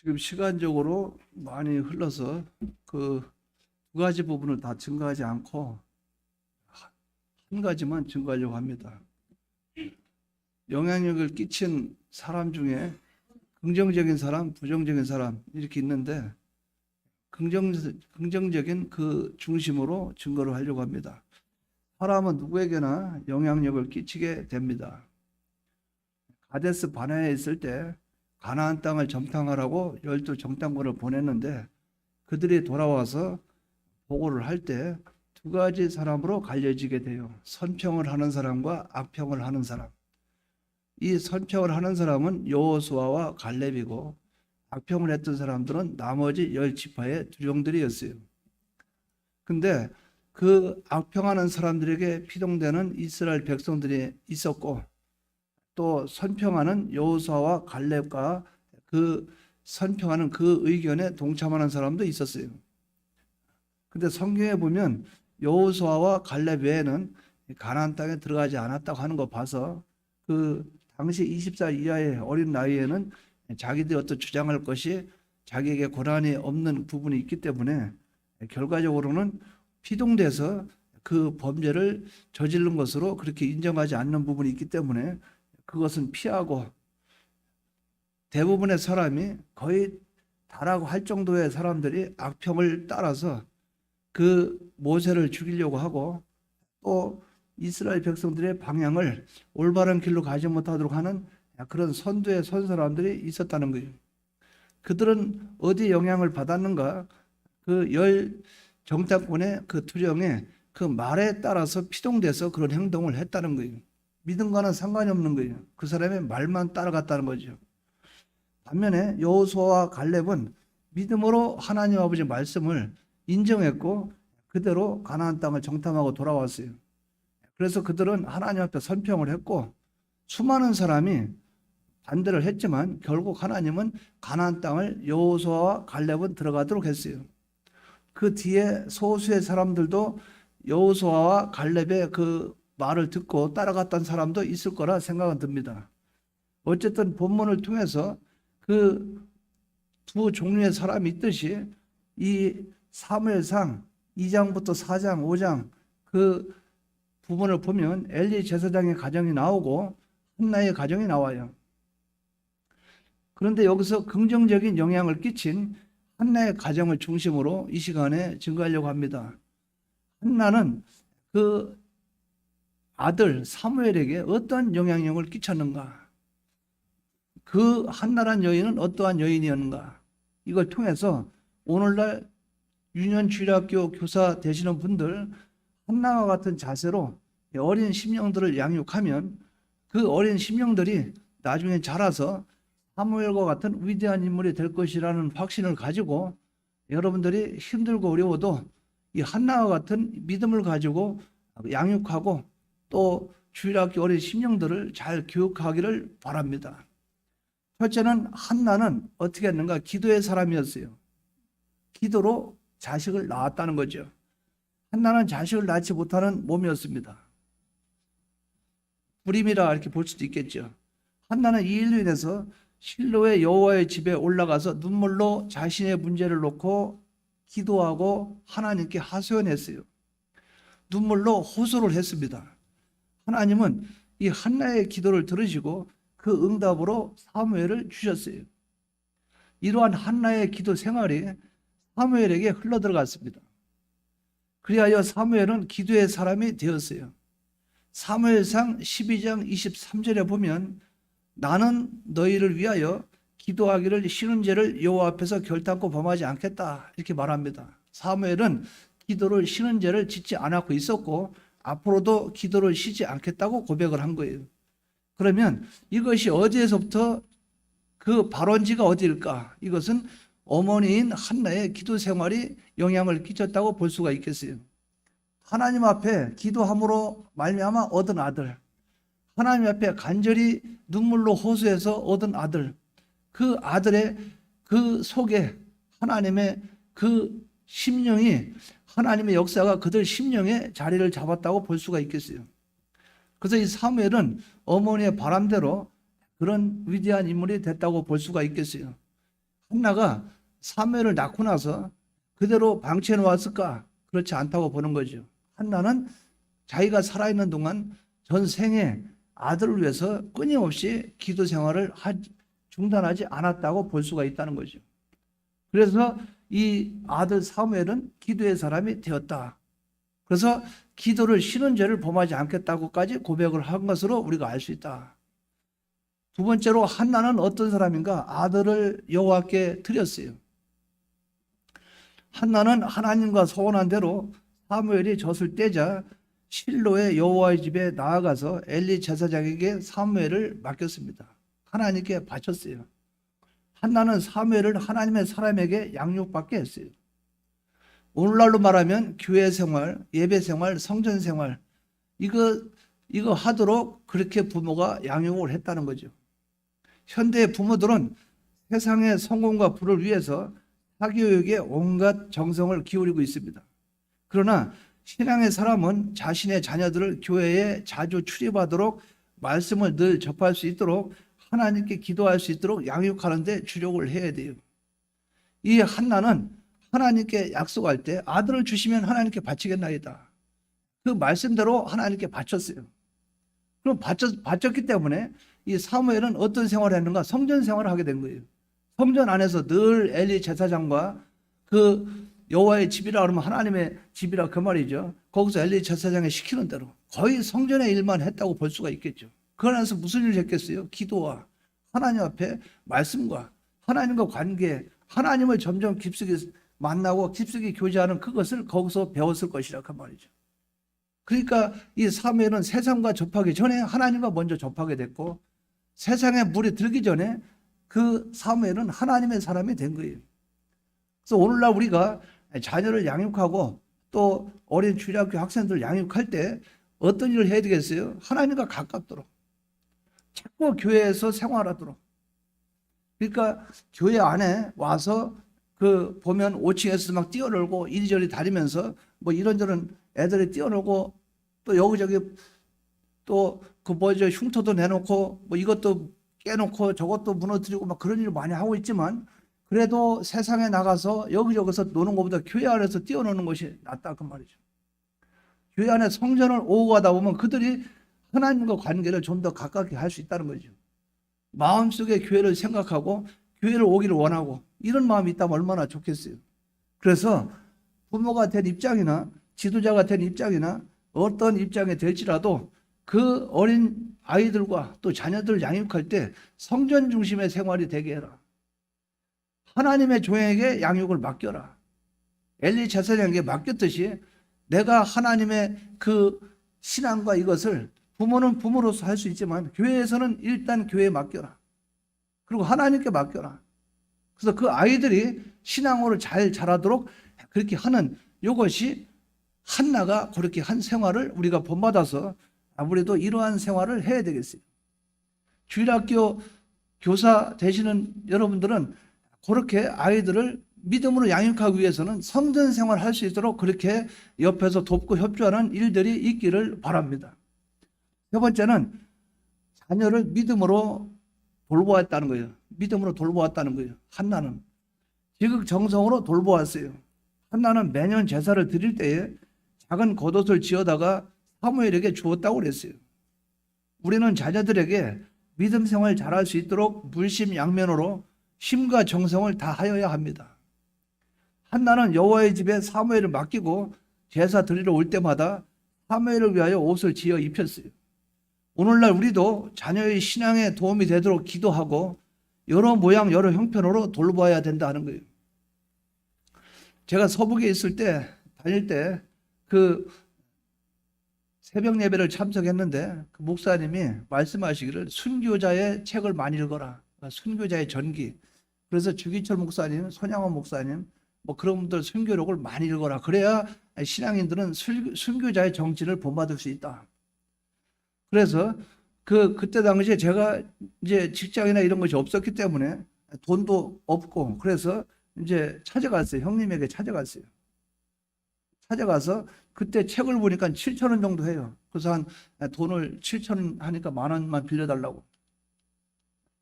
지금 시간적으로 많이 흘러서 그 두 가지 부분을 다 증거하지 않고 한 가지만 증거하려고 합니다. 영향력을 끼친 사람 중에 긍정적인 사람, 부정적인 사람 이렇게 있는데 긍정적인 그 중심으로 증거를 하려고 합니다. 사람은 누구에게나 영향력을 끼치게 됩니다. 가데스 바네아에 있을 때 가나안 땅을 정탐하라고 12 정탐꾼을 보냈는데 그들이 돌아와서 보고를 할 때 두 가지 사람으로 갈려지게 돼요. 선평을 하는 사람과 악평을 하는 사람. 이 선평을 하는 사람은 여호수아와 갈렙이고 악평을 했던 사람들은 나머지 10지파의 두령들이었어요. 근데 그 악평하는 사람들에게 피동되는 이스라엘 백성들이 있었고 또 선평하는 여호수아와 갈렙과 그 선평하는 그 의견에 동참하는 사람도 있었어요. 근데 성경에 보면 여호수아와 갈렙 외에는 가나안 땅에 들어가지 않았다고 하는 거 봐서 그 당시 20살 이하의 어린 나이에는 자기들이 어떤 주장할 것이 자기에게 권한이 없는 부분이 있기 때문에 결과적으로는 피동돼서 그 범죄를 저지른 것으로 그렇게 인정하지 않는 부분이 있기 때문에 그것은 피하고 대부분의 사람이 거의 다라고 할 정도의 사람들이 악평을 따라서 그 모세를 죽이려고 하고 또 이스라엘 백성들의 방향을 올바른 길로 가지 못하도록 하는 그런 선두에 선 사람들이 있었다는 거예요. 그들은 어디 영향을 받았는가? 그 10 정탐꾼의 그 투령에 그 말에 따라서 피동돼서 그런 행동을 했다는 거예요. 믿음과는 상관이 없는 거예요. 그 사람의 말만 따라갔다는 거죠. 반면에 여호수아와 갈렙은 믿음으로 하나님 아버지 말씀을 인정했고 그대로 가나안 땅을 정탐하고 돌아왔어요. 그래서 그들은 하나님 앞에 선평을 했고 수많은 사람이 반대를 했지만 결국 하나님은 가나안 땅을 여호수아와 갈렙은 들어가도록 했어요. 그 뒤에 소수의 사람들도 여호수아와 갈렙의 그 말을 듣고 따라갔던 사람도 있을 거라 생각은 듭니다. 어쨌든 본문을 통해서 그 두 종류의 사람이 있듯이 이 사무엘상 2장부터 4장, 5장 그 부분을 보면 엘리 제사장의 가정이 나오고 한나의 가정이 나와요. 그런데 여기서 긍정적인 영향을 끼친 한나의 가정을 중심으로 이 시간에 증거하려고 합니다. 한나는 그 아들 사무엘에게 어떤 영향력을 끼쳤는가? 그 한나란 여인은 어떠한 여인이었는가? 이걸 통해서 오늘날 유년주일학교 교사 되시는 분들 한나와 같은 자세로 어린 심령들을 양육하면 그 어린 심령들이 나중에 자라서 사무엘과 같은 위대한 인물이 될 것이라는 확신을 가지고 여러분들이 힘들고 어려워도 이 한나와 같은 믿음을 가지고 양육하고 또 주일학교 어린 심령들을 잘 교육하기를 바랍니다. 첫째는 한나는 어떻게 했는가? 기도의 사람이었어요. 기도로 자식을 낳았다는 거죠. 한나는 자식을 낳지 못하는 몸이었습니다. 불임이라 이렇게 볼 수도 있겠죠. 한나는 이 일로 인해서 실로의 여호와의 집에 올라가서 눈물로 자신의 문제를 놓고 기도하고 하나님께 하소연했어요. 눈물로 호소를 했습니다. 하나님은 이 한나의 기도를 들으시고 그 응답으로 사무엘을 주셨어요. 이러한 한나의 기도 생활이 사무엘에게 흘러들어갔습니다. 그리하여 사무엘은 기도의 사람이 되었어요. 사무엘상 12장 23절에 보면 나는 너희를 위하여 기도하기를 쉬는 죄를 여호와 앞에서 결단코 범하지 않겠다 이렇게 말합니다. 사무엘은 기도를 쉬는 죄를 짓지 않았고 있었고 앞으로도 기도를 쉬지 않겠다고 고백을 한 거예요. 그러면 이것이 어디에서부터 그 발원지가 어디일까? 이것은 어머니인 한나의 기도 생활이 영향을 끼쳤다고 볼 수가 있겠어요. 하나님 앞에 기도함으로 말미암아 얻은 아들, 하나님 앞에 간절히 눈물로 호소해서 얻은 아들, 그 아들의 그 속에 하나님의 그 심령이 하나님의 역사가 그들 심령에 자리를 잡았다고 볼 수가 있겠어요. 그래서 이 사무엘은 어머니의 바람대로 그런 위대한 인물이 됐다고 볼 수가 있겠어요. 한나가 사무엘을 낳고 나서 그대로 방치해 놓았을까? 그렇지 않다고 보는 거죠. 한나는 자기가 살아있는 동안 전 생에 아들을 위해서 끊임없이 기도 생활을 중단하지 않았다고 볼 수가 있다는 거죠. 그래서 이 아들 사무엘은 기도의 사람이 되었다. 그래서 기도를 쉬는 죄를 범하지 않겠다고까지 고백을 한 것으로 우리가 알 수 있다. 두 번째로 한나는 어떤 사람인가? 아들을 여호와께 드렸어요. 한나는 하나님과 소원한 대로 사무엘이 젖을 떼자 실로의 여호와의 집에 나아가서 엘리 제사장에게 사무엘을 맡겼습니다. 하나님께 바쳤어요. 한나는 사무엘을 하나님의 사람에게 양육받게 했어요. 오늘날로 말하면 교회 생활, 예배 생활, 성전 생활 이거 하도록 그렇게 부모가 양육을 했다는 거죠. 현대의 부모들은 세상의 성공과 부를 위해서 사교육에 온갖 정성을 기울이고 있습니다. 그러나 신앙의 사람은 자신의 자녀들을 교회에 자주 출입하도록 말씀을 늘 접할 수 있도록 하나님께 기도할 수 있도록 양육하는 데 주력을 해야 돼요. 이 한나는 하나님께 약속할 때 아들을 주시면 하나님께 바치겠나이다. 그 말씀대로 하나님께 바쳤어요. 그럼 바쳤기 때문에 이 사무엘은 어떤 생활을 했는가? 성전 생활을 하게 된 거예요. 성전 안에서 늘 엘리 제사장과 그 여호와의 집이라 그러면 하나님의 집이라 그 말이죠. 거기서 엘리 제사장이 시키는 대로 거의 성전의 일만 했다고 볼 수가 있겠죠. 그 안에서 무슨 일을 했겠어요? 기도와 하나님 앞에 말씀과 하나님과 관계, 하나님을 점점 깊숙이 만나고 깊숙이 교제하는 그것을 거기서 배웠을 것이라 그 말이죠. 그러니까 이 사무엘은 세상과 접하기 전에 하나님과 먼저 접하게 됐고 세상에 물이 들기 전에 그 사무엘은 하나님의 사람이 된 거예요. 그래서 오늘날 우리가 자녀를 양육하고 또 어린 주일학교 학생들 양육할 때 어떤 일을 해야 되겠어요? 하나님과 가깝도록 자꾸 교회에서 생활하도록. 그러니까 교회 안에 와서 그 보면 5층에서 막 뛰어놀고 이리저리 다니면서 뭐 이런저런 애들이 뛰어놀고 또 여기저기 또 그 뭐죠 흉터도 내놓고 뭐 이것도 깨놓고 저것도 무너뜨리고 막 그런 일을 많이 하고 있지만 그래도 세상에 나가서 여기저기서 노는 것보다 교회 안에서 뛰어노는 것이 낫다 그 말이죠. 교회 안에 성전을 오고 가다 보면 그들이 하나님과 관계를 좀 더 가깝게 할 수 있다는 거죠. 마음속에 교회를 생각하고 교회를 오기를 원하고 이런 마음이 있다면 얼마나 좋겠어요. 그래서 부모가 된 입장이나 지도자가 된 입장이나 어떤 입장에 될지라도 그 어린 아이들과 또 자녀들 양육할 때 성전 중심의 생활이 되게 해라. 하나님의 종에게 양육을 맡겨라. 엘리 제사장에게 맡겼듯이 내가 하나님의 그 신앙과 이것을 부모는 부모로서 할 수 있지만 교회에서는 일단 교회에 맡겨라. 그리고 하나님께 맡겨라. 그래서 그 아이들이 신앙으로 잘 자라도록 그렇게 하는 이것이 한나가 그렇게 한 생활을 우리가 본받아서 아무래도 이러한 생활을 해야 되겠어요. 주일학교 교사 되시는 여러분들은 그렇게 아이들을 믿음으로 양육하기 위해서는 성전 생활을 할 수 있도록 그렇게 옆에서 돕고 협조하는 일들이 있기를 바랍니다. 세 번째는 자녀를 믿음으로 돌보았다는 거예요. 믿음으로 돌보았다는 거예요. 한나는 지극정성으로 돌보았어요. 한나는 매년 제사를 드릴 때에 작은 겉옷을 지어다가 사무엘에게 주었다고 그랬어요. 우리는 자녀들에게 믿음 생활 잘할 수 있도록 물심양면으로 힘과 정성을 다하여야 합니다. 한나는 여호와의 집에 사무엘을 맡기고 제사 드리러 올 때마다 사무엘을 위하여 옷을 지어 입혔어요. 오늘날 우리도 자녀의 신앙에 도움이 되도록 기도하고 여러 모양 여러 형편으로 돌봐야 된다 하는 거예요. 제가 서북에 있을 때 다닐 때 그 새벽 예배를 참석했는데 그 목사님이 말씀하시기를 순교자의 책을 많이 읽어라. 순교자의 전기. 그래서 주기철 목사님, 손양원 목사님 뭐 그런 분들 순교록을 많이 읽어라. 그래야 신앙인들은 순교자의 정신을 본받을 수 있다. 그래서 그때 당시에 제가 이제 직장이나 이런 것이 없었기 때문에 돈도 없고 그래서 이제 찾아갔어요. 형님에게 찾아갔어요. 찾아가서 그때 책을 보니까 7,000원 정도 해요. 그래서 한 돈을 7,000원 하니까 10,000원만 빌려달라고.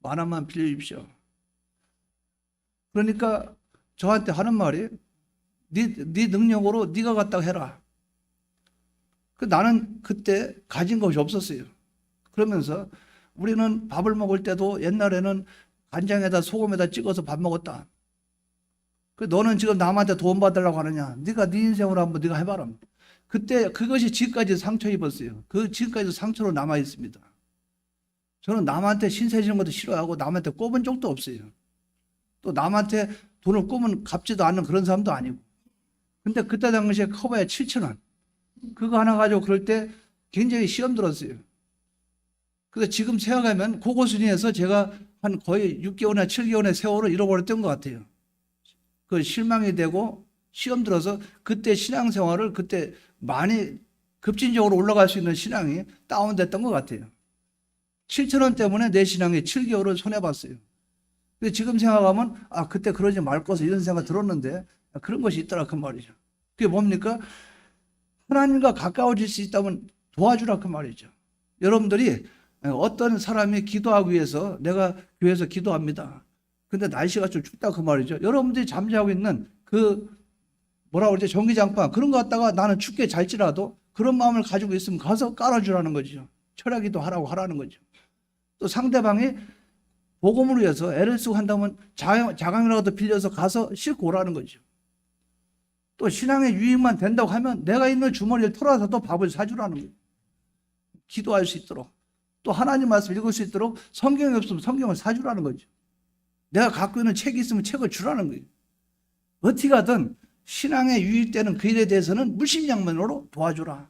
10,000원만 빌려주십시오. 그러니까 저한테 하는 말이 네 능력으로 네가 갔다가 해라. 나는 그때 가진 것이 없었어요. 그러면서 우리는 밥을 먹을 때도 옛날에는 간장에다 소금에다 찍어서 밥 먹었다. 너는 지금 남한테 돈 받으려고 하느냐? 네가 네 인생으로 한번 네가 해봐라. 그때 그것이 지금까지 상처 입었어요. 그 지금까지도 상처로 남아 있습니다. 저는 남한테 신세 지는 것도 싫어하고 남한테 꼽은 적도 없어요. 또 남한테 돈을 꼽으면 갚지도 않는 그런 사람도 아니고. 근데 그때 당시에 커봐야 7,000원. 그거 하나 가지고 그럴 때 굉장히 시험 들었어요. 그래서 지금 생각하면 고고순위에서 제가 한 거의 6개월이나 7개월의 세월을 잃어버렸던 것 같아요. 그 실망이 되고 시험 들어서 그때 신앙생활을 그때 많이 급진적으로 올라갈 수 있는 신앙이 다운됐던 것 같아요. 7,000원 때문에 내 신앙이 7개월을 손해봤어요. 근데 지금 생각하면 그때 그러지 말 것을 이런 생각 들었는데 그런 것이 있더라 그 말이죠. 그게 뭡니까? 하나님과 가까워질 수 있다면 도와주라 그 말이죠. 여러분들이 어떤 사람이 기도하기 위해서 내가 교회에서 기도합니다. 근데 날씨가 좀 춥다 그 말이죠. 여러분들이 잠자고 있는 그 뭐라고 그러지? 전기장판 그런 거 갖다가 나는 춥게 잘지라도 그런 마음을 가지고 있으면 가서 깔아주라는 거죠. 철야기도 하라는 거죠. 또 상대방이 복음을 위해서 애를 쓰고 한다면 자강이라도 빌려서 가서 싣고 오라는 거죠. 또 신앙의 유익만 된다고 하면 내가 있는 주머니를 털어서 또 밥을 사주라는 거예요. 기도할 수 있도록. 또 하나님 말씀 읽을 수 있도록 성경이 없으면 성경을 사주라는 거죠. 내가 갖고 있는 책이 있으면 책을 주라는 거예요. 어떻게 하든 신앙에 유익되는 그 일에 대해서는 물심양면으로 도와주라.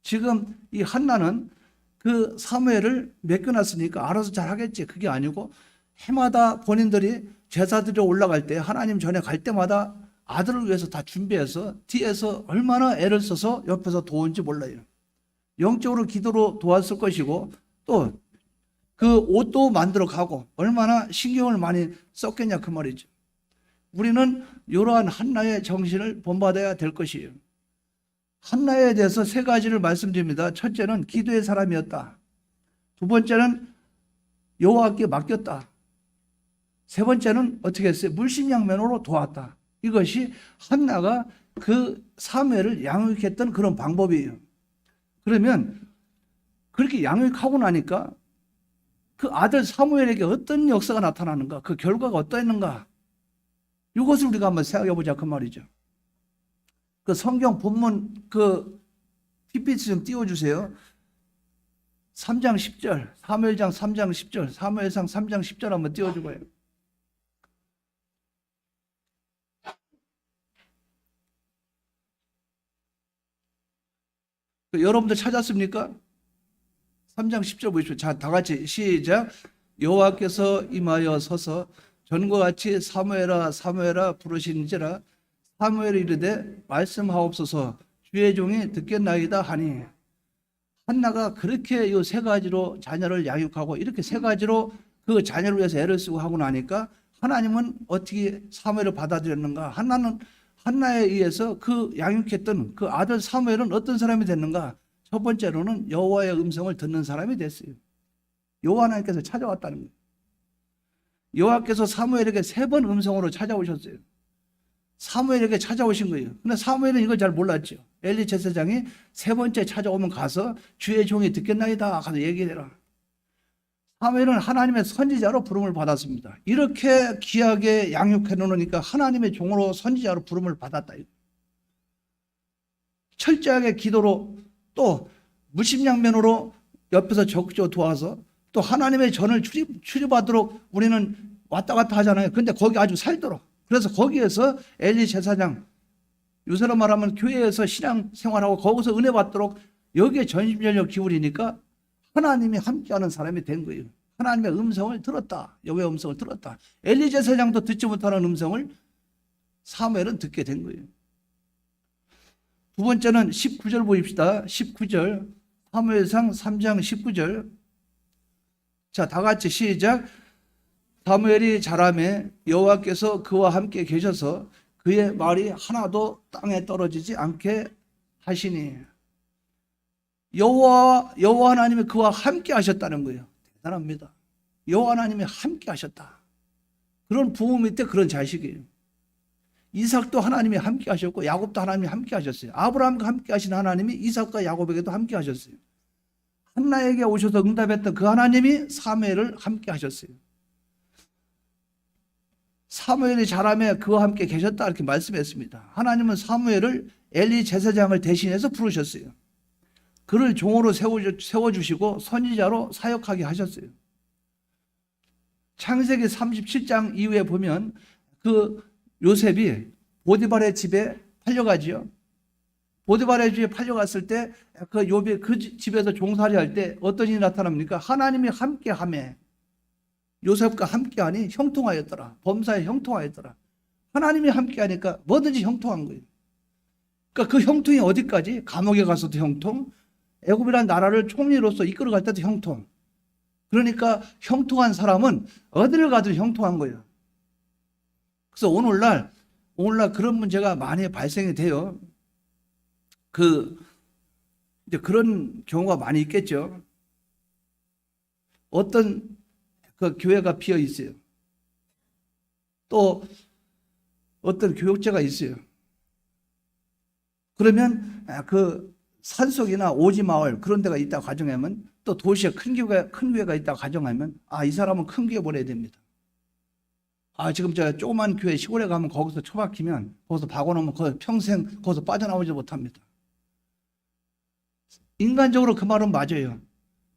지금 이 한나는 그 사무엘을 맡겨놨으니까 알아서 잘 하겠지. 그게 아니고 해마다 본인들이 제사드려 올라갈 때 하나님 전에 갈 때마다 아들을 위해서 다 준비해서 뒤에서 얼마나 애를 써서 옆에서 도운지 몰라요. 영적으로 기도로 도왔을 것이고 또 그 옷도 만들어 가고 얼마나 신경을 많이 썼겠냐 그 말이죠. 우리는 이러한 한나의 정신을 본받아야 될 것이에요. 한나에 대해서 세 가지를 말씀드립니다. 첫째는 기도의 사람이었다. 두 번째는 여호와께 맡겼다. 세 번째는 어떻게 했어요? 물심양면으로 도왔다. 이것이 한나가 그 사무엘을 양육했던 그런 방법이에요. 그러면 그렇게 양육하고 나니까 그 아들 사무엘에게 어떤 역사가 나타나는가? 그 결과가 어떠했는가? 이것을 우리가 한번 생각해 보자 그 말이죠. 그 성경 본문 그 PPT 좀 띄워주세요. 3장 10절, 사무엘장 3장 10절, 사무엘상 3장 10절 한번 띄워주고요. 여러분들 찾았습니까? 3장 10절 보십시오. 자, 다 같이 시작. 여호와께서 임하여 서서 전과 같이 사무엘아 사무엘아 부르시는지라 사무엘이 이르되 말씀하옵소서 주의 종이 듣겠나이다 하니. 한나가 그렇게 이 세 가지로 자녀를 양육하고 이렇게 세 가지로 그 자녀를 위해서 애를 쓰고 하고 나니까 하나님은 어떻게 사무엘을 받아들였는가? 한나에 의해서 그 양육했던 그 아들 사무엘은 어떤 사람이 됐는가? 첫 번째로는 여호와의 음성을 듣는 사람이 됐어요. 여호와 하나님께서 찾아왔다는 거예요. 여호와께서 사무엘에게 3번 음성으로 찾아오셨어요. 사무엘에게 찾아오신 거예요. 근데 사무엘은 이걸 잘 몰랐죠. 엘리 제사장이 3번째 찾아오면 가서 주의 종이 듣겠나이다 가서 얘기해라. 사무엘은 하나님의 선지자로 부름을 받았습니다. 이렇게 귀하게 양육해 놓으니까 하나님의 종으로 선지자로 부름을 받았다. 철저하게 기도로 또 무심양면으로 옆에서 적극적으로 도와서 또 하나님의 전을 출입하도록 우리는 왔다 갔다 하잖아요. 근데 거기 아주 살도록. 그래서 거기에서 엘리 제사장, 요새로 말하면 교회에서 신앙생활하고 거기서 은혜 받도록 여기에 전심전력 기울이니까 하나님이 함께하는 사람이 된 거예요. 하나님의 음성을 들었다. 여호와의 음성을 들었다. 엘리 제사장도 듣지 못하는 음성을 사무엘은 듣게 된 거예요. 두 번째는 19절 보입시다. 19절 사무엘상 3장 19절. 자, 다 같이 시작. 사무엘이 자라매 여호와께서 그와 함께 계셔서 그의 말이 하나도 땅에 떨어지지 않게 하시니. 여호와 하나님이 그와 함께 하셨다는 거예요. 대단합니다. 여호와 하나님이 함께 하셨다. 그런 부모 밑에 그런 자식이에요. 이삭도 하나님이 함께 하셨고 야곱도 하나님이 함께 하셨어요. 아브라함과 함께 하신 하나님이 이삭과 야곱에게도 함께 하셨어요. 한나에게 오셔서 응답했던 그 하나님이 사무엘을 함께 하셨어요. 사무엘이 자라매 그와 함께 계셨다 이렇게 말씀했습니다. 하나님은 사무엘을 엘리 제사장을 대신해서 부르셨어요. 그를 종으로 세워주시고 선지자로 사역하게 하셨어요. 창세기 37장 이후에 보면 그 요셉이 보디발의 집에 팔려가지요. 보디발의 집에 팔려갔을 때 그 욥이 그 집에서 종살이 할 때 어떤 일이 나타납니까? 하나님이 함께하매 요셉과 함께하니 형통하였더라. 범사에 형통하였더라. 하나님이 함께하니까 뭐든지 형통한 거예요. 그러니까 그 형통이 어디까지? 감옥에 가서도 형통, 애굽이라는 나라를 총리로서 이끌어갈 때도 형통. 그러니까 형통한 사람은 어디를 가도 형통한 거예요. 그래서 오늘날 그런 문제가 많이 발생이 돼요. 이제 그런 경우가 많이 있겠죠. 어떤 그 교회가 비어 있어요. 또 어떤 교육제가 있어요. 그러면 그 산속이나 오지 마을 그런 데가 있다고 가정하면 또 도시에 큰 교회가 있다고 가정하면 이 사람은 큰 교회 보내야 됩니다. 지금 저 조그만 교회 시골에 가면 거기서 처박히면 거기서 박아놓으면 평생 거기서 빠져나오지 못합니다. 인간적으로 그 말은 맞아요.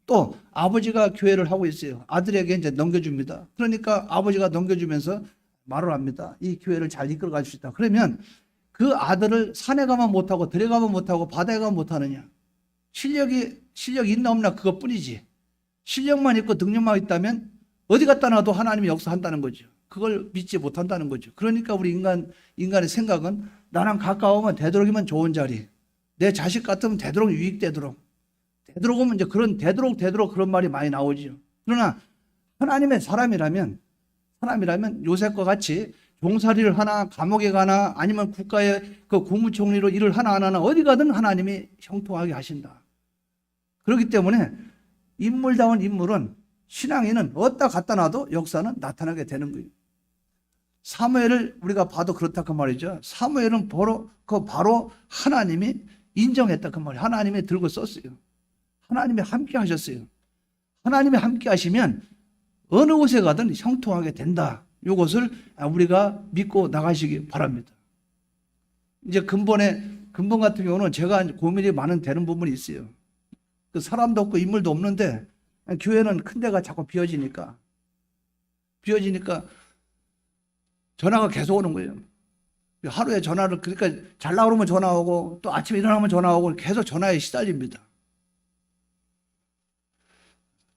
또 아버지가 교회를 하고 있어요. 아들에게 이제 넘겨줍니다. 그러니까 아버지가 넘겨주면서 말을 합니다. 이 교회를 잘 이끌어 갈 수 있다. 그러면 그 아들을 산에 가면 못하고 들에 가면 못하고 바다에 가면 못하느냐. 실력이 있나 없나 그것뿐이지. 실력만 있고 능력만 있다면 어디 갔다 놔도 하나님이 역사한다는 거죠. 그걸 믿지 못한다는 거죠. 그러니까 우리 인간의 생각은 나랑 가까우면 되도록이면 좋은 자리, 내 자식 같으면 되도록 유익되도록 오면 이제 그런 되도록 그런 말이 많이 나오죠. 그러나 하나님의 사람이라면 요셉과 같이 종살이를 하나 감옥에 가나 아니면 국가의 그 국무총리로 일을 하나 안 하나 어디 가든 하나님이 형통하게 하신다. 그렇기 때문에 인물다운 인물은 신앙인은 어디다 갖다 놔도 역사는 나타나게 되는 거예요. 사무엘을 우리가 봐도 그렇다 그 말이죠. 사무엘은 바로 하나님이 인정했다 그 말이에요. 하나님이 들고 썼어요. 하나님이 함께 하셨어요. 하나님이 함께 하시면 어느 곳에 가든 형통하게 된다. 이것을 우리가 믿고 나가시기 바랍니다. 이제 근본 같은 경우는 제가 고민이 되는 부분이 있어요. 그 사람도 없고 인물도 없는데 교회는 큰 데가 자꾸 비어지니까 전화가 계속 오는 거예요. 하루에 전화를 그러니까 잘 나오면 전화 오고 또 아침에 일어나면 전화 오고 계속 전화에 시달립니다.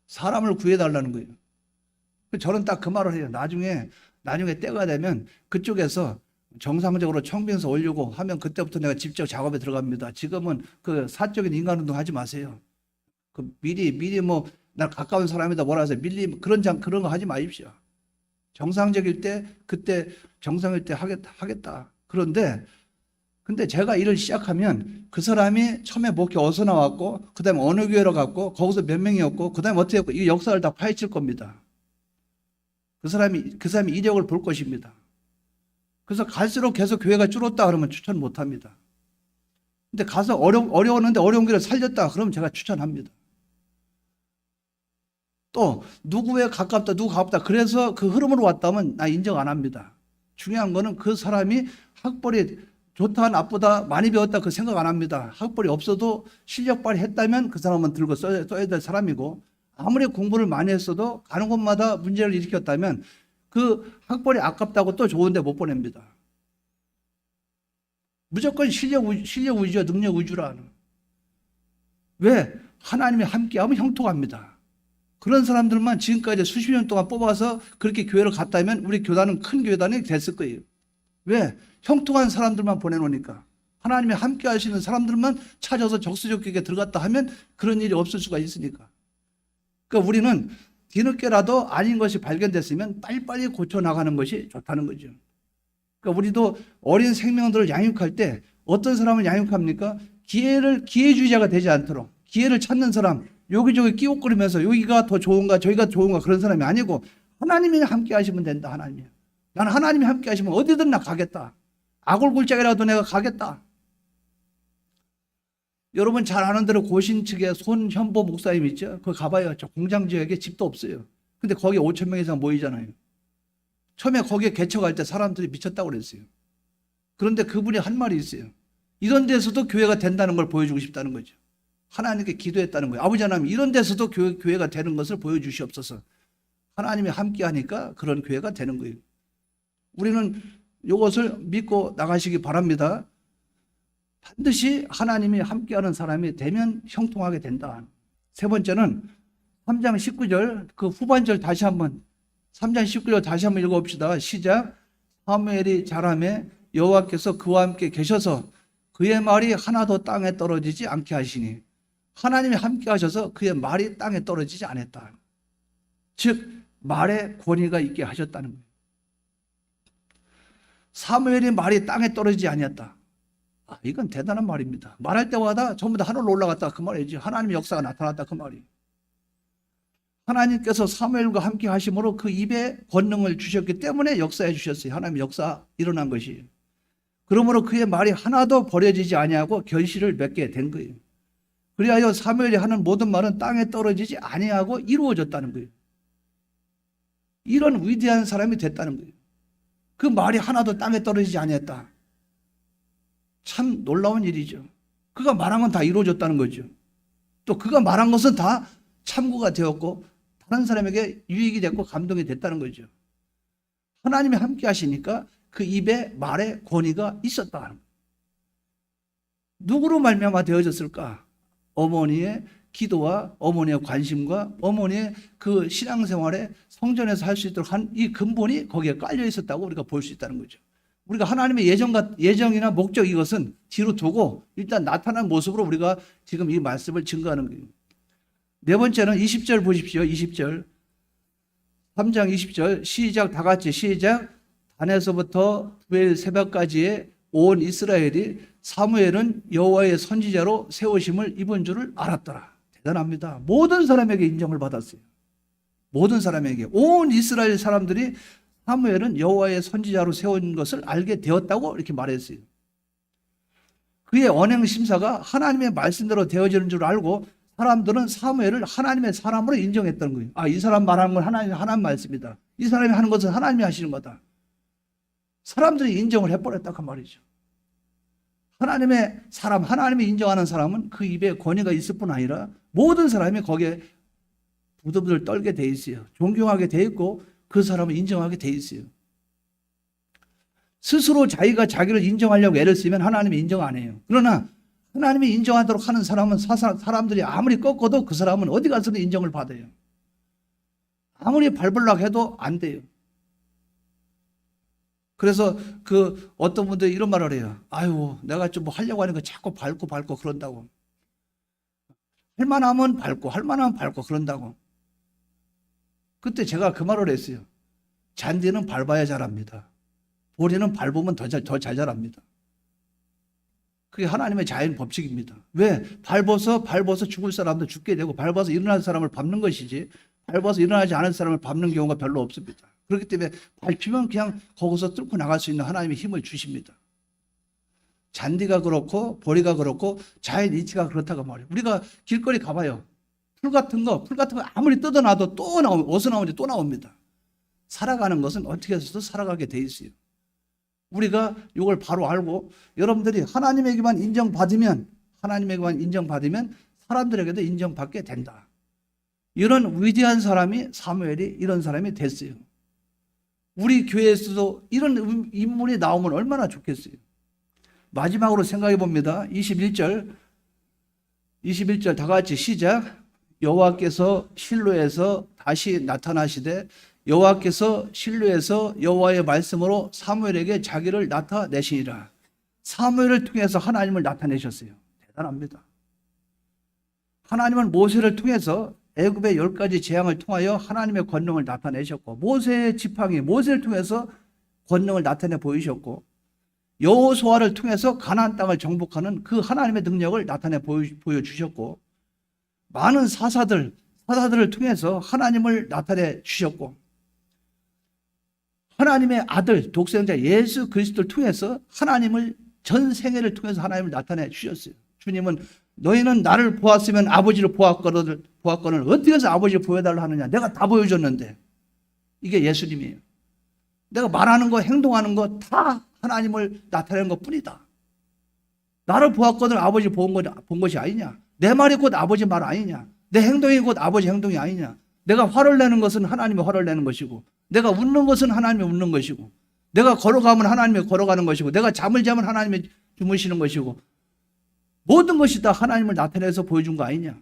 사람을 구해달라는 거예요. 저는 딱 그 말을 해요. 나중에 때가 되면 그쪽에서 정상적으로 청빙서 올리고 하면 그때부터 내가 직접 작업에 들어갑니다. 지금은 그 사적인 인간운동 하지 마세요. 미리 나 가까운 사람이다 뭐라 해서 그런 거 하지 마십시오. 정상적일 때 그때 정상일 때 하겠다. 근데 제가 일을 시작하면 그 사람이 처음에 목회 어디서 나왔고 그다음에 어느 교회로 갔고 거기서 몇 명이었고 그다음에 어떻게 했고 이 역사를 다 파헤칠 겁니다. 그 사람이 이력을 볼 것입니다. 그래서 갈수록 계속 교회가 줄었다 그러면 추천 못 합니다. 근데 가서 어려웠는데 어려운 길을 살렸다 그러면 제가 추천합니다. 또 누구에 가깝다 누구 가깝다 그래서 그 흐름으로 왔다면 나 인정 안 합니다. 중요한 거는 그 사람이 학벌이 좋다 나쁘다 많이 배웠다 그 생각 안 합니다. 학벌이 없어도 실력 발휘했다면 그 사람은 들고 써야 될 사람이고 아무리 공부를 많이 했어도 가는 곳마다 문제를 일으켰다면 그 학벌이 아깝다고 또 좋은 데 못 보냅니다. 무조건 실력 위주와 능력 위주라는. 왜? 하나님이 함께하면 형통합니다. 그런 사람들만 지금까지 수십 년 동안 뽑아서 그렇게 교회를 갔다면 우리 교단은 큰 교단이 됐을 거예요. 왜? 형통한 사람들만 보내놓으니까. 하나님이 함께 하시는 사람들만 찾아서 적수적격에 들어갔다 하면 그런 일이 없을 수가 있으니까. 그러니까 우리는 뒤늦게라도 아닌 것이 발견됐으면 빨리빨리 고쳐나가는 것이 좋다는 거죠. 그러니까 우리도 어린 생명들을 양육할 때 어떤 사람을 양육합니까? 기회주의자가 되지 않도록 기회를 찾는 사람, 여기저기 끼워거리면서 여기가 더 좋은가 저기가 좋은가 그런 사람이 아니고 하나님이 함께 하시면 된다. 하나님이 나는 하나님이 함께 하시면 어디든 나 가겠다. 아골골장이라도 내가 가겠다. 여러분 잘 아는 대로 고신 측에 손현보 목사님 있죠? 거기 가봐요. 저 공장 지역에 집도 없어요. 근데 거기 5천 명 이상 모이잖아요. 처음에 거기에 개척할 때 사람들이 미쳤다고 그랬어요. 그런데 그분이 한 말이 있어요. 이런 데서도 교회가 된다는 걸 보여주고 싶다는 거죠. 하나님께 기도했다는 거예요. 아버지 하나님, 이런 데서도 교회가 되는 것을 보여주시옵소서. 하나님이 함께 하니까 그런 교회가 되는 거예요. 우리는 이것을 믿고 나가시기 바랍니다. 반드시 하나님이 함께하는 사람이 되면 형통하게 된다. 세 번째는 3장 19절 그 후반절 다시 한번 3장 19절 다시 한번 읽어봅시다. 시작. 사무엘이 자라매 여호와께서 그와 함께 계셔서 그의 말이 하나도 땅에 떨어지지 않게 하시니 하나님이 함께 하셔서 그의 말이 땅에 떨어지지 않았다. 즉 말에 권위가 있게 하셨다는 거예요. 사무엘이 말이 땅에 떨어지지 아니었다. 이건 대단한 말입니다. 말할 때마다 전부 다 하늘로 올라갔다 그 말이지. 하나님의 역사가 나타났다 그 말이. 하나님께서 사무엘과 함께 하심으로 그 입에 권능을 주셨기 때문에 역사해 주셨어요. 하나님의 역사 일어난 것이. 그러므로 그의 말이 하나도 버려지지 아니하고 결실을 맺게 된 거예요. 그리하여 사무엘이 하는 모든 말은 땅에 떨어지지 아니하고 이루어졌다는 거예요. 이런 위대한 사람이 됐다는 거예요. 그 말이 하나도 땅에 떨어지지 아니했다. 참 놀라운 일이죠. 그가 말한 건 다 이루어졌다는 거죠. 또 그가 말한 것은 다 참고가 되었고 다른 사람에게 유익이 됐고 감동이 됐다는 거죠. 하나님이 함께 하시니까 그 입에 말의 권위가 있었다. 누구로 말미암아 되어졌을까? 어머니의 기도와 어머니의 관심과 어머니의 그 신앙생활에 성전에서 할 수 있도록 한 이 근본이 거기에 깔려 있었다고 우리가 볼 수 있다는 거죠. 우리가 하나님의 예정이나 목적 이것은 뒤로 두고 일단 나타난 모습으로 우리가 지금 이 말씀을 증거하는 거예요. 네 번째는 20절 보십시오. 20절 3장 20절 시작 다 같이 시작. 단에서부터 부엘 새벽까지의 온 이스라엘이 사무엘은 여호와의 선지자로 세우심을 입은 줄을 알았더라. 대단합니다. 모든 사람에게 인정을 받았어요. 모든 사람에게 온 이스라엘 사람들이 사무엘은 여호와의 선지자로 세운 것을 알게 되었다고 이렇게 말했어요. 그의 언행 심사가 하나님의 말씀대로 되어지는 줄 알고 사람들은 사무엘을 하나님의 사람으로 인정했던 거예요. 이 사람 말하는 건 하나님 말씀이다. 이 사람이 하는 것은 하나님이 하시는 거다. 사람들이 인정을 해버렸다 그 말이죠. 하나님의 사람, 하나님이 인정하는 사람은 그 입에 권위가 있을 뿐 아니라 모든 사람이 거기에 부들부들 떨게 돼 있어요. 존경하게 돼 있고 그 사람을 인정하게 돼 있어요. 스스로 자기가 자기를 인정하려고 애를 쓰면 하나님이 인정 안 해요. 그러나 하나님이 인정하도록 하는 사람은 사람들이 아무리 꺾어도 그 사람은 어디 가서든 인정을 받아요. 아무리 밟으려고 해도 안 돼요. 그래서 그 어떤 분들이 이런 말을 해요. 아유, 내가 좀 뭐 하려고 하는 거 자꾸 밟고 그런다고. 할 만하면 밟고 할 만하면 밟고 그런다고. 그때 제가 그 말을 했어요. 잔디는 밟아야 자랍니다. 보리는 밟으면 더 잘 자랍니다. 그게 하나님의 자연 법칙입니다. 왜? 밟아서 죽을 사람도 죽게 되고 밟아서 일어날 사람을 밟는 것이지 밟아서 일어나지 않은 사람을 밟는 경우가 별로 없습니다. 그렇기 때문에 밟히면 그냥 거기서 뚫고 나갈 수 있는 하나님의 힘을 주십니다. 잔디가 그렇고 보리가 그렇고 자연 이치가 그렇다고 말이에요. 우리가 길거리 가봐요. 풀 같은 거 아무리 뜯어놔도 또 나옵니다. 어디서 나오는지 또 나옵니다. 살아가는 것은 어떻게 해서도 살아가게 돼 있어요. 우리가 이걸 바로 알고 여러분들이 하나님에게만 인정받으면 사람들에게도 인정받게 된다. 이런 위대한 사람이 사무엘이 이런 사람이 됐어요. 우리 교회에서도 이런 인물이 나오면 얼마나 좋겠어요. 마지막으로 생각해 봅니다. 21절 다 같이 시작. 여호와께서 실로에서 다시 나타나시되 여호와께서 실로에서 여호와의 말씀으로 사무엘에게 자기를 나타내시니라. 사무엘을 통해서 하나님을 나타내셨어요. 대단합니다. 하나님은 모세를 통해서 애굽의 10가지 재앙을 통하여 하나님의 권능을 나타내셨고 모세의 지팡이 모세를 통해서 권능을 나타내 보이셨고 여호수아를 통해서 가나안 땅을 정복하는 그 하나님의 능력을 나타내 보여주셨고 많은 사사들을 통해서 하나님을 나타내 주셨고 하나님의 아들 독생자 예수 그리스도를 통해서 하나님을 전 생애를 통해서 하나님을 나타내 주셨어요. 주님은 너희는 나를 보았으면 아버지를 보았거늘 어떻게 해서 아버지를 보여달라 하느냐. 내가 다 보여줬는데. 이게 예수님이에요. 내가 말하는 거 행동하는 거 다 하나님을 나타내는 것뿐이다. 나를 보았거늘 아버지를 본 것이 아니냐. 내 말이 곧 아버지 말 아니냐. 내 행동이 곧 아버지 행동이 아니냐. 내가 화를 내는 것은 하나님이 화를 내는 것이고, 내가 웃는 것은 하나님이 웃는 것이고, 내가 걸어가면 하나님이 걸어가는 것이고, 내가 잠을 자면 하나님이 주무시는 것이고, 모든 것이 다 하나님을 나타내서 보여준 거 아니냐.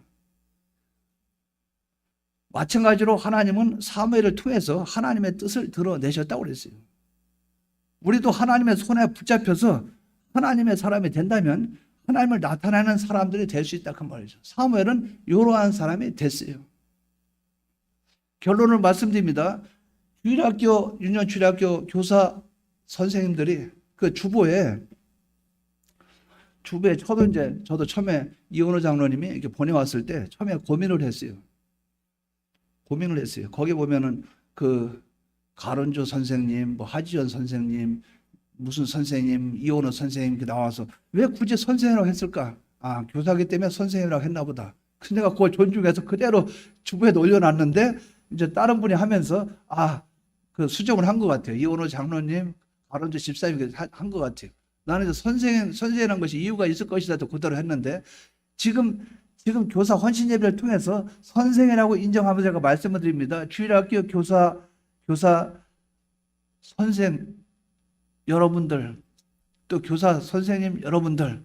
마찬가지로 하나님은 사무엘을 통해서 하나님의 뜻을 드러내셨다고 그랬어요. 우리도 하나님의 손에 붙잡혀서 하나님의 사람이 된다면 하나님을 나타내는 사람들이 될 수 있다 그 말이죠. 사무엘은 이러한 사람이 됐어요. 결론을 말씀드립니다. 주일학교, 유년 주일학교 교사 선생님들이 그 주보에 저도 처음에 이원호 장로님이 이렇게 보내왔을 때 처음에 고민을 했어요. 거기 보면은 그 가론조 선생님, 뭐 하지연 선생님, 무슨 선생님, 이원호 선생님 이렇게 나와서 왜 굳이 선생이라고 했을까? 아, 교사기 때문에 선생이라고 했나 보다. 근데 내가 그걸 존중해서 그대로 주부에 올려놨는데 이제 다른 분이 하면서 그 수정을 한 것 같아요. 이원호 장로님, 가론조 집사님이 한 것 같아요. 나는 이제 선생이라는 것이 이유가 있을 것이다 또 그대로 했는데 지금 교사 헌신 예배를 통해서 선생이라고 인정하면서 제가 말씀을 드립니다. 주일학교 교사 선생 여러분들, 또 교사 선생님 여러분들,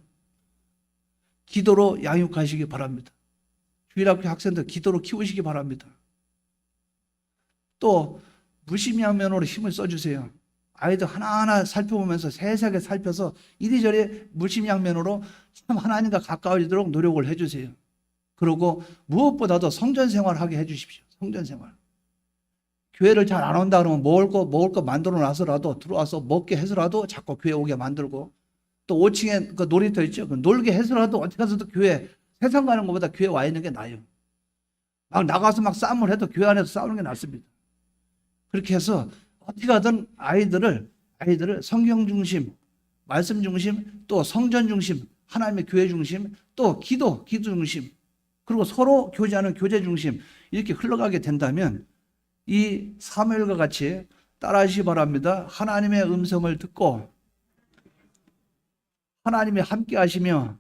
기도로 양육하시기 바랍니다. 주일학교 학생들 기도로 키우시기 바랍니다. 또 무심양면으로 힘을 써주세요. 아이들 하나하나 살펴보면서 세세하게 살펴서 이리저리 무심양면으로 참 하나님과 가까워지도록 노력을 해주세요. 그리고 무엇보다도 성전생활 하게 해주십시오. 성전생활. 교회를 잘 안 온다 그러면 먹을 거 만들어 놔서라도 들어와서 먹게 해서라도 자꾸 교회 오게 만들고, 또 5층에 그 놀이터 있죠. 그 놀게 해서라도 어떻게 해서도 교회, 세상 가는 것보다 교회 와 있는 게 나아요. 막 나가서 막 싸움을 해도 교회 안에서 싸우는 게 낫습니다. 그렇게 해서 어떻게 하든 아이들을 성경 중심, 말씀 중심, 또 성전 중심, 하나님의 교회 중심, 또 기도 중심, 그리고 서로 교제하는 교제 중심, 이렇게 흘러가게 된다면 이 사무엘과 같이 따라하시기 바랍니다. 하나님의 음성을 듣고 하나님이 함께 하시며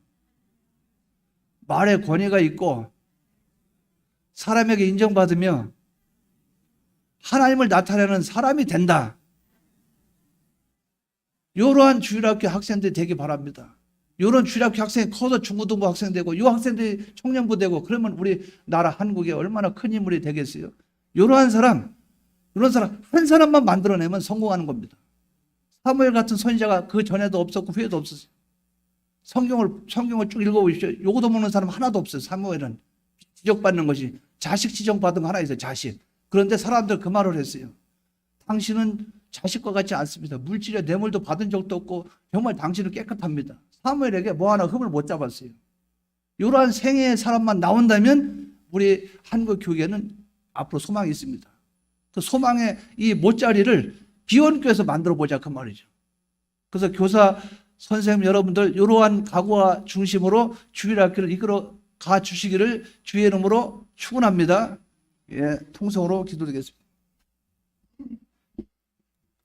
말의 권위가 있고 사람에게 인정받으며 하나님을 나타내는 사람이 된다. 이러한 주일학교 학생들이 되기 바랍니다. 이런 주일학교 학생이 커서 중고등부 학생 되고 이 학생들이 청년부 되고 그러면 우리 나라 한국에 얼마나 큰 인물이 되겠어요. 이런 사람 한 사람만 만들어내면 성공하는 겁니다. 사무엘 같은 선지자가 그 전에도 없었고 후에도 없었어요. 성경을 쭉 읽어보십시오. 요거도 모르는 사람 하나도 없어요. 사무엘은 지적받는 것이 자식 지적받은 거 하나 있어요. 자식. 그런데 사람들 그 말을 했어요. 당신은 자식과 같지 않습니다. 물질의 뇌물도 받은 적도 없고 정말 당신은 깨끗합니다. 사무엘에게 뭐 하나 흠을 못 잡았어요. 이러한 생애의 사람만 나온다면 우리 한국 교계는 앞으로 소망이 있습니다. 그 소망의 이 못자리를 비원교에서 만들어 보자 그 말이죠. 그래서 교사 선생님 여러분들 이러한 각오와 중심으로 주일학교를 이끌어 가 주시기를 주의 이름으로 축원합니다. 예, 통성으로 기도드리겠습니다.